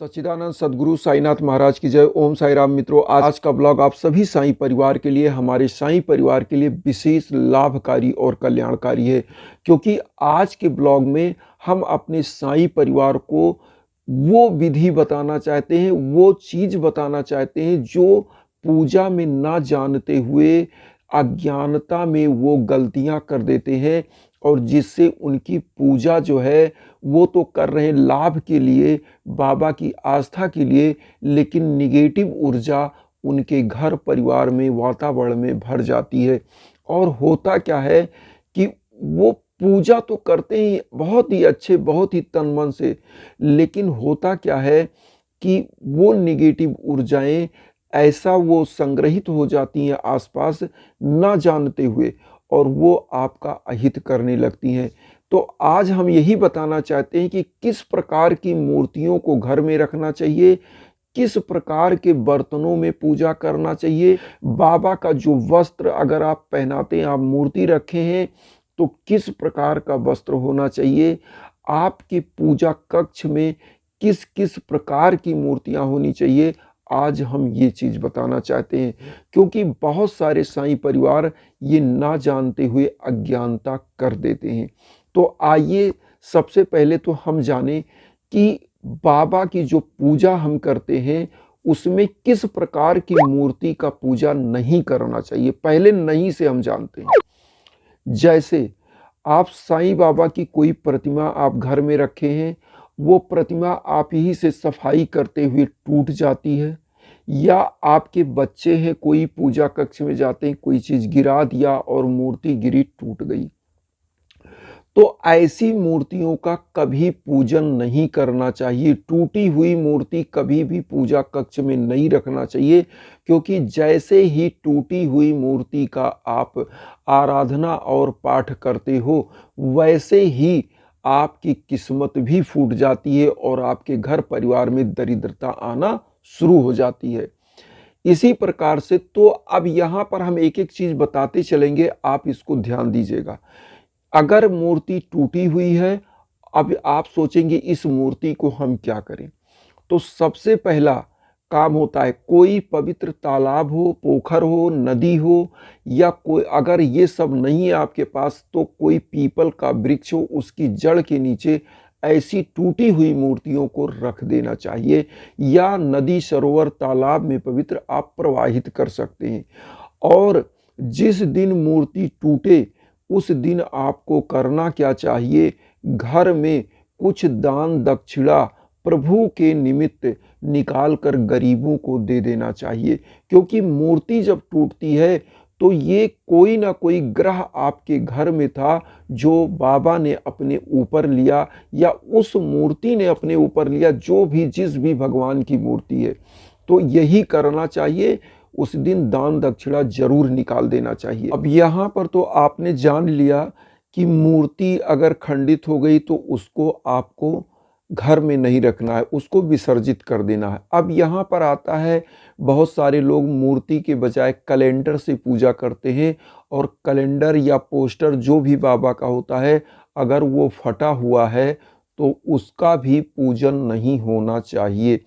सच्चिदानंद सद्गुरु साईनाथ महाराज की जय। ओम साई राम। मित्रों, आज का ब्लॉग आप सभी साईं परिवार के लिए, हमारे साईं परिवार के लिए विशेष लाभकारी और कल्याणकारी है, क्योंकि आज के ब्लॉग में हम अपने साईं परिवार को वो विधि बताना चाहते हैं, वो चीज बताना चाहते हैं जो पूजा में ना जानते हुए अज्ञानता में वो गलतियां कर देते हैं, और जिससे उनकी पूजा जो है वो तो कर रहे हैं लाभ के लिए, बाबा की आस्था के लिए, लेकिन निगेटिव ऊर्जा उनके घर परिवार में, वातावरण में भर जाती है। और होता क्या है कि वो पूजा तो करते ही बहुत ही अच्छे, बहुत ही तन मन से, लेकिन होता क्या है कि वो निगेटिव ऊर्जाएं ऐसा वो संग्रहित हो जाती हैं आसपास ना जानते हुए, और वो आपका अहित करने लगती हैं। तो आज हम यही बताना चाहते हैं कि किस प्रकार की मूर्तियों को घर में रखना चाहिए, किस प्रकार के बर्तनों में पूजा करना चाहिए, बाबा का जो वस्त्र अगर आप पहनाते हैं, आप मूर्ति रखे हैं, तो किस प्रकार का वस्त्र होना चाहिए, आपकी पूजा कक्ष में किस किस प्रकार की मूर्तियां होनी चाहिए। आज हम ये चीज बताना चाहते हैं, क्योंकि बहुत सारे साईं परिवार ये ना जानते हुए अज्ञानता कर देते हैं। तो आइए सबसे पहले तो हम जानें कि बाबा की जो पूजा हम करते हैं उसमें किस प्रकार की मूर्ति का पूजा नहीं करना चाहिए। पहले नहीं से हम जानते हैं। जैसे आप साईं बाबा की कोई प्रतिमा आप घर में रखे हैं, वो प्रतिमा आप ही से सफाई करते हुए टूट जाती है, या आपके बच्चे हैं, कोई पूजा कक्ष में जाते हैं, कोई चीज गिरा दिया और मूर्ति गिरी, टूट गई, तो ऐसी मूर्तियों का कभी पूजन नहीं करना चाहिए। टूटी हुई मूर्ति कभी भी पूजा कक्ष में नहीं रखना चाहिए, क्योंकि जैसे ही टूटी हुई मूर्ति का आप आराधना और पाठ करते हो, वैसे ही आपकी किस्मत भी फूट जाती है और आपके घर परिवार में दरिद्रता आना शुरू हो जाती है। इसी प्रकार से तो अब यहाँ पर हम एक एक चीज बताते चलेंगे, आप इसको ध्यान दीजिएगा। अगर मूर्ति टूटी हुई है, अब आप सोचेंगे इस मूर्ति को हम क्या करें, तो सबसे पहला काम होता है, कोई पवित्र तालाब हो, पोखर हो, नदी हो, या कोई, अगर ये सब नहीं है आपके पास, तो कोई पीपल का वृक्ष हो, उसकी जड़ के नीचे ऐसी टूटी हुई मूर्तियों को रख देना चाहिए, या नदी, सरोवर, तालाब में पवित्र आप प्रवाहित कर सकते हैं। और जिस दिन मूर्ति टूटे उस दिन आपको करना क्या चाहिए, घर में कुछ दान दक्षिणा प्रभु के निमित्त निकाल कर गरीबों को दे देना चाहिए। क्योंकि मूर्ति जब टूटती है तो ये कोई ना कोई ग्रह आपके घर में था जो बाबा ने अपने ऊपर लिया, या उस मूर्ति ने अपने ऊपर लिया, जो भी जिस भी भगवान की मूर्ति है, तो यही करना चाहिए। उस दिन दान दक्षिणा जरूर निकाल देना चाहिए। अब यहाँ पर तो आपने जान लिया कि मूर्ति अगर खंडित हो गई तो उसको आपको घर में नहीं रखना है, उसको विसर्जित कर देना है। अब यहाँ पर आता है, बहुत सारे लोग मूर्ति के बजाय कैलेंडर से पूजा करते हैं, और कैलेंडर या पोस्टर जो भी बाबा का होता है, अगर वो फटा हुआ है तो उसका भी पूजन नहीं होना चाहिए।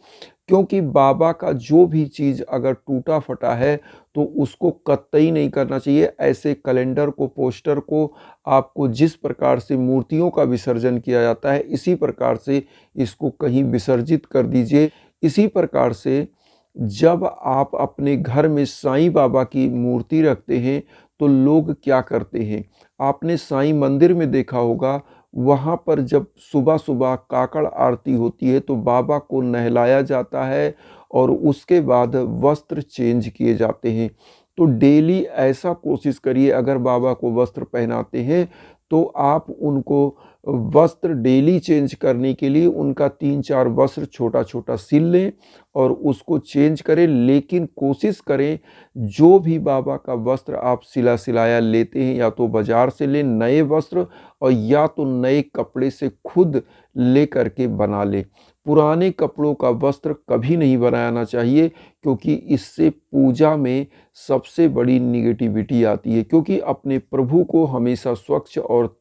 क्योंकि बाबा का जो भी चीज अगर टूटा फटा है तो उसको कतई नहीं करना चाहिए। ऐसे कैलेंडर को, पोस्टर को आपको जिस प्रकार से मूर्तियों का विसर्जन किया जाता है, इसी प्रकार से इसको कहीं विसर्जित कर दीजिए। इसी प्रकार से जब आप अपने घर में साईं बाबा की मूर्ति रखते हैं तो लोग क्या करते हैं, आपने साईं मंदिर में देखा होगा, वहाँ पर जब सुबह सुबह काकड़ आरती होती है तो बाबा को नहलाया जाता है और उसके बाद वस्त्र चेंज किए जाते हैं। तो डेली ऐसा कोशिश करिए, अगर बाबा को वस्त्र पहनाते हैं तो आप उनको वस्त्र डेली चेंज करने के लिए उनका 3-4 वस्त्र छोटा छोटा सिल लें और उसको चेंज करें। लेकिन कोशिश करें, जो भी बाबा का वस्त्र आप सिला सिलाया लेते हैं, या तो बाजार से लें नए वस्त्र, और या तो नए कपड़े से खुद ले करके बना लें। पुराने कपड़ों का वस्त्र कभी नहीं बनाना चाहिए, क्योंकि इससे पूजा में सबसे बड़ी निगेटिविटी आती है। क्योंकि अपने प्रभु को हमेशा स्वच्छ और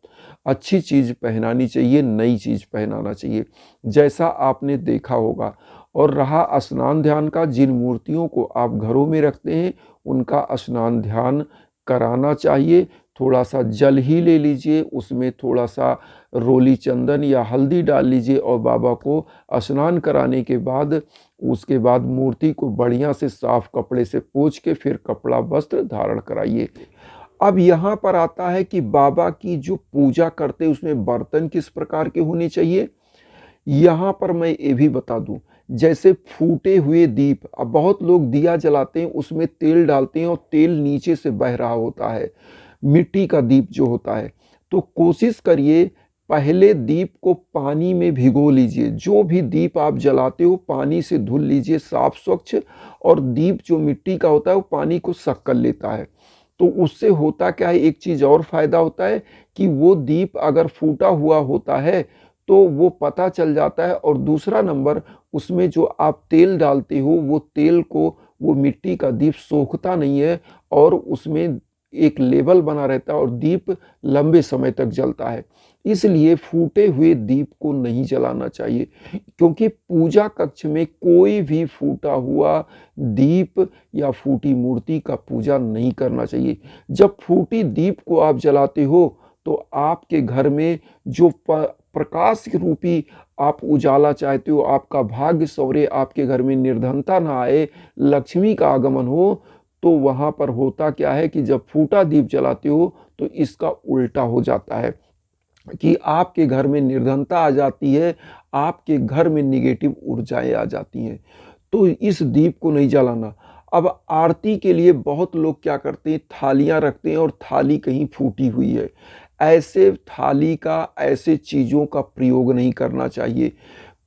अच्छी चीज़ पहनानी चाहिए, नई चीज़ पहनाना चाहिए, जैसा आपने देखा होगा। और रहा स्नान ध्यान का, जिन मूर्तियों को आप घरों में रखते हैं उनका स्नान ध्यान कराना चाहिए। थोड़ा सा जल ही ले लीजिए, उसमें थोड़ा सा रोली चंदन या हल्दी डाल लीजिए और बाबा को स्नान कराने के बाद उसके बाद मूर्ति को बढ़िया से साफ कपड़े से पोंछ के फिर कपड़ा वस्त्र धारण कराइए। अब यहाँ पर आता है कि बाबा की जो पूजा करते हैं उसमें बर्तन किस प्रकार के होने चाहिए। यहाँ पर मैं ये भी बता दूं, जैसे फूटे हुए दीप, अब बहुत लोग दिया जलाते हैं उसमें तेल डालते हैं और तेल नीचे से बह रहा होता है, मिट्टी का दीप जो होता है। तो कोशिश करिए पहले दीप को पानी में भिगो लीजिए, जो भी दीप आप जलाते हो पानी से धुल लीजिए साफ स्वच्छ, और दीप जो मिट्टी का होता है वो पानी को सक कर लेता है। तो उससे होता क्या है, एक चीज़ और फायदा होता है कि वो दीप अगर फूटा हुआ होता है तो वो पता चल जाता है, और दूसरा नंबर उसमें जो आप तेल डालते हो वो तेल को वो मिट्टी का दीप सोखता नहीं है और उसमें एक लेवल बना रहता है और दीप लंबे समय तक जलता है। इसलिए फूटे हुए दीप को नहीं जलाना चाहिए, क्योंकि पूजा कक्ष में कोई भी फूटा हुआ दीप या फूटी मूर्ति का पूजा नहीं करना चाहिए। जब फूटी दीप को आप जलाते हो तो आपके घर में जो प्रकाश रूपी आप उजाला चाहते हो, आपका भाग्य सौरे, आपके घर में निर्धनता ना आए, लक्ष्मी का आगमन हो, तो वहां पर होता क्या है कि जब फूटा दीप जलाते हो तो इसका उल्टा हो जाता है कि आपके घर में निर्धनता आ जाती है, आपके घर में निगेटिव ऊर्जाएं आ जाती हैं। तो इस दीप को नहीं जलाना। अब आरती के लिए बहुत लोग क्या करते हैं, थालियां रखते हैं और थाली कहीं फूटी हुई है। ऐसे थाली का, ऐसे चीज़ों का प्रयोग नहीं करना चाहिए।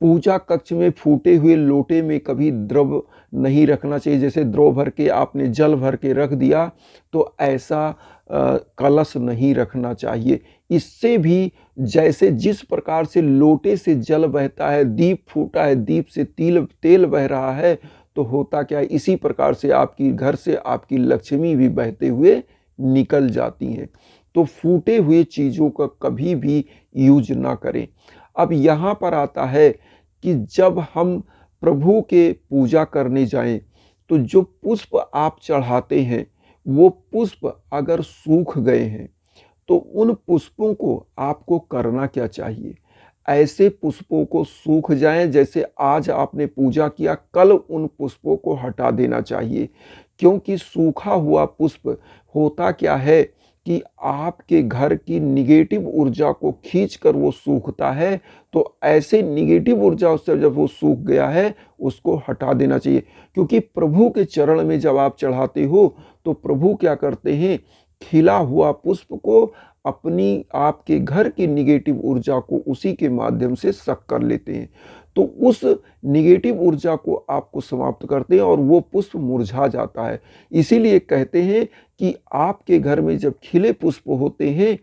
पूजा कक्ष में फूटे हुए लोटे में कभी द्रव नहीं रखना चाहिए, जैसे द्रव भर के आपने जल भर के रख दिया तो ऐसा कलश नहीं रखना चाहिए। इससे भी जैसे जिस प्रकार से लोटे से जल बहता है, दीप फूटा है, दीप से तेल बह रहा है, तो होता क्या है, इसी प्रकार से आपकी घर से आपकी लक्ष्मी भी बहते हुए निकल जाती हैं। तो फूटे हुए चीज़ों का कभी भी यूज ना करें। अब यहाँ पर आता है कि जब हम प्रभु के पूजा करने जाएं तो जो पुष्प आप चढ़ाते हैं वो पुष्प अगर सूख गए हैं तो उन पुष्पों को आपको करना क्या चाहिए। ऐसे पुष्पों को सूख जाएं, जैसे आज आपने पूजा किया, कल उन पुष्पों को हटा देना चाहिए, क्योंकि सूखा हुआ पुष्प होता क्या है कि आपके घर की निगेटिव ऊर्जा को खींचकर वो सूखता है। तो ऐसे निगेटिव ऊर्जा से जब वो सूख गया है उसको हटा देना चाहिए, क्योंकि प्रभु के चरण में जब आप चढ़ाते हो तो प्रभु क्या करते हैं, खिला हुआ पुष्प को अपनी आपके घर की निगेटिव ऊर्जा को उसी के माध्यम से सक कर लेते हैं। तो उस निगेटिव ऊर्जा को आपको समाप्त करते हैं और वो पुष्प मुरझा जाता है। इसीलिए कहते हैं कि आपके घर में जब खिले पुष्प होते हैं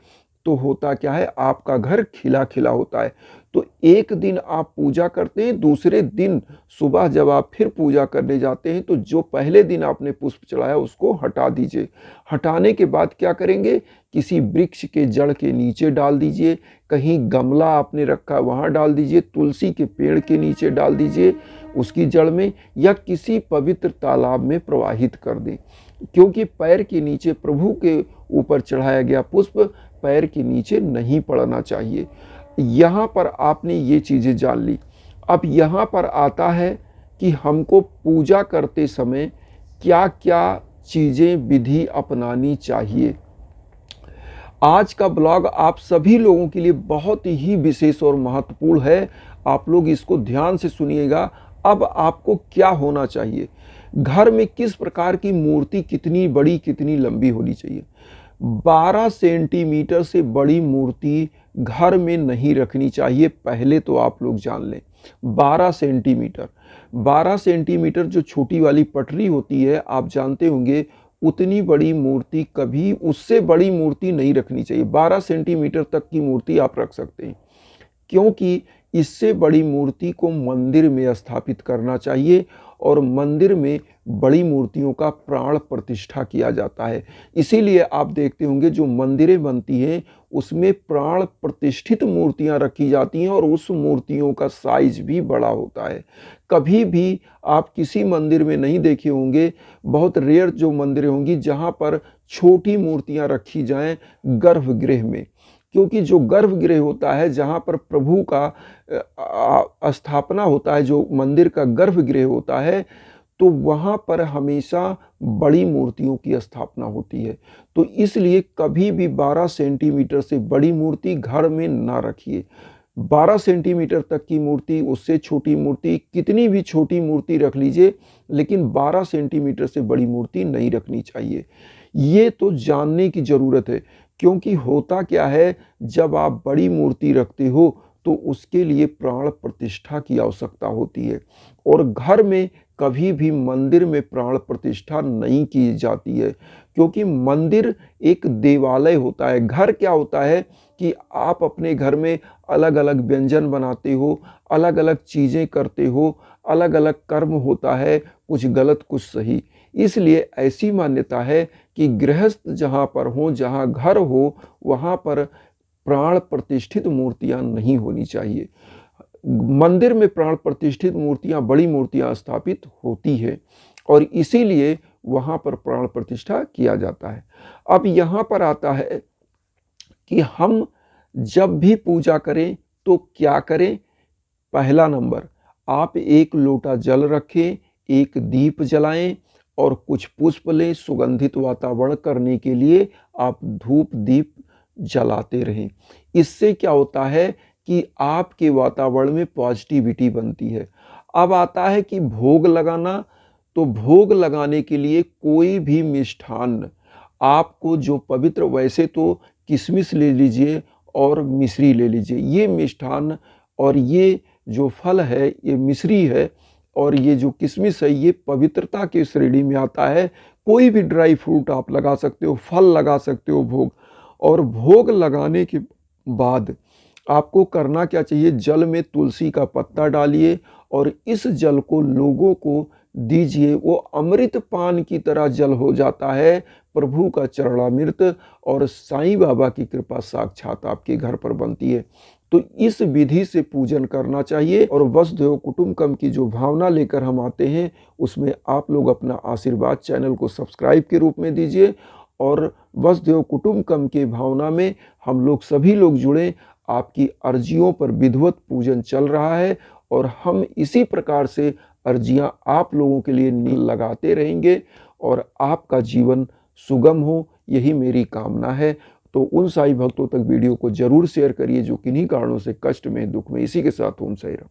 तो होता क्या है, आपका घर खिला खिला होता है। तो एक दिन आप पूजा करते हैं, दूसरे दिन सुबह जब आप फिर पूजा करने जाते हैं तो जो पहले दिन आपने पुष्प चढ़ाया उसको हटा दीजिए। हटाने के बाद क्या करेंगे, किसी वृक्ष के जड़ के नीचे डाल दीजिए, कहीं गमला आपने रखा वहाँ डाल दीजिए, तुलसी के पेड़ के नीचे डाल दीजिए उसकी जड़ में, या किसी पवित्र तालाब में प्रवाहित कर दें, क्योंकि पैर के नीचे प्रभु के ऊपर चढ़ाया गया पुष्प पैर के नीचे नहीं पड़ना चाहिए। यहाँ पर आपने ये चीज़ें जान ली। अब यहाँ पर आता है कि हमको पूजा करते समय क्या क्या चीज़ें विधि अपनानी चाहिए। आज का ब्लॉग आप सभी लोगों के लिए बहुत ही विशेष और महत्वपूर्ण है, आप लोग इसको ध्यान से सुनिएगा। अब आपको क्या होना चाहिए, घर में किस प्रकार की मूर्ति कितनी बड़ी कितनी लंबी होनी चाहिए। 12 सेंटीमीटर से बड़ी मूर्ति घर में नहीं रखनी चाहिए, पहले तो आप लोग जान लें। 12 सेंटीमीटर जो छोटी वाली पटरी होती है आप जानते होंगे, उतनी बड़ी मूर्ति कभी, उससे बड़ी मूर्ति नहीं रखनी चाहिए। 12 सेंटीमीटर तक की मूर्ति आप रख सकते हैं, क्योंकि इससे बड़ी मूर्ति को मंदिर में स्थापित करना चाहिए और मंदिर में बड़ी मूर्तियों का प्राण प्रतिष्ठा किया जाता है। इसीलिए आप देखते होंगे जो मंदिरें बनती हैं उसमें प्राण प्रतिष्ठित मूर्तियां रखी जाती हैं और उस मूर्तियों का साइज भी बड़ा होता है। कभी भी आप किसी मंदिर में नहीं देखे होंगे, बहुत रेयर जो मंदिरें होंगी जहां पर छोटी मूर्तियां रखी जाएं गर्भगृह में, क्योंकि जो गर्भगृह होता है जहाँ पर प्रभु का स्थापना होता है, जो मंदिर का गर्भगृह होता है, तो वहाँ पर हमेशा बड़ी मूर्तियों की स्थापना होती है। तो इसलिए कभी भी 12 सेंटीमीटर से बड़ी मूर्ति घर में ना रखिए। 12 सेंटीमीटर तक की मूर्ति, उससे छोटी मूर्ति, कितनी भी छोटी मूर्ति रख लीजिए, लेकिन 12 सेंटीमीटर से बड़ी मूर्ति नहीं रखनी चाहिए। ये तो जानने की ज़रूरत है, क्योंकि होता क्या है, जब आप बड़ी मूर्ति रखते हो तो उसके लिए प्राण प्रतिष्ठा की आवश्यकता होती है और घर में कभी भी मंदिर में प्राण प्रतिष्ठा नहीं की जाती है, क्योंकि मंदिर एक देवालय होता है। घर क्या होता है कि आप अपने घर में अलग अलग व्यंजन बनाते हो, अलग अलग चीज़ें करते हो, अलग अलग कर्म होता है, कुछ गलत कुछ सही। इसलिए ऐसी मान्यता है कि गृहस्थ जहाँ पर हो, जहाँ घर हो, वहाँ पर प्राण प्रतिष्ठित मूर्तियां नहीं होनी चाहिए। मंदिर में प्राण प्रतिष्ठित मूर्तियां, बड़ी मूर्तियां स्थापित होती है और इसीलिए वहां पर प्राण प्रतिष्ठा किया जाता है। अब यहाँ पर आता है कि हम जब भी पूजा करें तो क्या करें। पहला नंबर, आप एक लोटा जल रखें, एक दीप जलाएं और कुछ पुष्प लें। सुगंधित वातावरण करने के लिए आप धूप दीप जलाते रहें। इससे क्या होता है कि आपके वातावरण में पॉजिटिविटी बनती है। अब आता है कि भोग लगाना, तो भोग लगाने के लिए कोई भी मिष्ठान्न आपको जो पवित्र, वैसे तो किशमिश ले लीजिए और मिश्री ले लीजिए। ये मिष्ठान्न और ये जो फल है, ये मिश्री है और ये जो किशमिश है, ये पवित्रता की श्रेणी में आता है। कोई भी ड्राई फ्रूट आप लगा सकते हो, फल लगा सकते हो भोग। और भोग लगाने के बाद आपको करना क्या चाहिए, जल में तुलसी का पत्ता डालिए और इस जल को लोगों को दीजिए। वो अमृत पान की तरह जल हो जाता है, प्रभु का चरणामृत, और साईं बाबा की कृपा साक्षात आपके घर पर बनती है। तो इस विधि से पूजन करना चाहिए और वसुधैव कुटुंबकम की जो भावना लेकर हम आते हैं, उसमें आप लोग अपना आशीर्वाद चैनल को सब्सक्राइब के रूप में दीजिए और वसुधैव कुटुंबकम के भावना में हम लोग सभी लोग जुड़ें। आपकी अर्जियों पर विधिवत पूजन चल रहा है और हम इसी प्रकार से अर्जियां आप लोगों के लिए लगाते रहेंगे और आपका जीवन सुगम हो, यही मेरी कामना है। तो उन साईं भक्तों तक वीडियो को जरूर शेयर करिए जो किन्हीं कारणों से कष्ट में, दुख में। इसी के साथ ओम साईं राम।